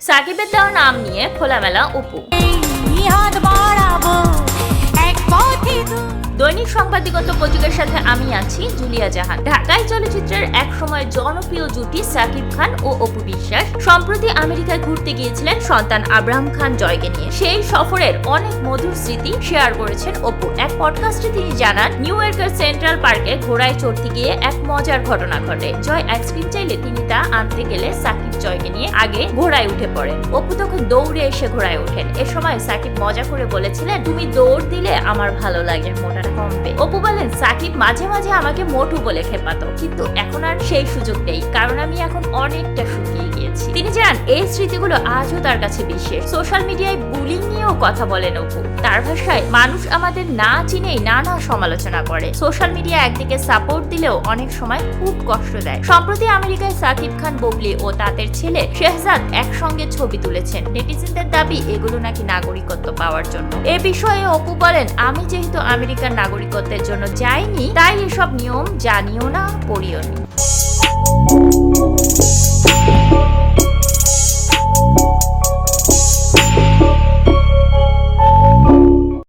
সাকিবের দেওয়া নাম নিয়ে খোলামেলা অপু। দৈনিক সাংবাদিকত্ব পত্রিকার সাথে আমি আছি জুলিয়া জাহান। ঢাকাই চলচ্চিত্রের এক সময় জনপ্রিয় জুটি সাকিব খান ও অপু বিশ্বাস সম্প্রতি আমেরিকায় ঘুরতে গিয়েছিলেন সন্তান আব্রাহাম খান জয়কে নিয়ে। সেই সফরের অনেক মধুর স্মৃতি শেয়ার করেছেন অপু। এক পডকাস্টে তিনি জানান, নিউ ইয়র্কের সেন্ট্রাল পার্কে ঘোড়ায় চড়তে গিয়ে এক মজার ঘটনা ঘটে। জয় আইসক্রিম চাইলে তিনি তা আনতে গেলে সাকিব জয়কে নিয়ে আগে ঘোড়ায় উঠে পড়েন। অপু তখন দৌড়ে এসে ঘোড়ায় ওঠেন। এ সময় সাকিব মজা করে বলেছিলেন, তুমি দৌড় দিলে আমার ভালো লাগে, মোটা কমবে। অপু বলেন, সাকিব মাঝে মাঝে আমাকে মোটু বলে খেপাতো, কিন্তু এখন আর সেই সুযোগ নেই, কারণ আমি এখন অনেকটা শুকিয়ে গিয়েছি। তিনি জানান, এই স্মৃতিগুলো আজও তার কাছে বিশেষ। সোশ্যাল মিডিয়ায় বুলিং নিয়েও কথা বলেন অপু। তার ভাষায়, মানুষ আমাদের না চিনেই নানা সমালোচনা করে। সোশ্যাল মিডিয়া একদিকে সাপোর্ট দিলেও অনেক সময় খুব কষ্ট দেয়। সম্প্রতি আমেরিকায় সাকিব খান, বুবলি ও তাদের ছেলে শেহজাদ একসঙ্গে ছবি তুলেছেন। নেটিজেনদের দাবি এগুলো নাকি নাগরিকত্ব পাওয়ার জন্য। এ বিষয়ে অপু বলেন, আমি যেহেতু আমেরিকার নাগরিকত্বের জন্য যাইনি, তাই এসব নিয়ম জানিও না, পড়িও নি।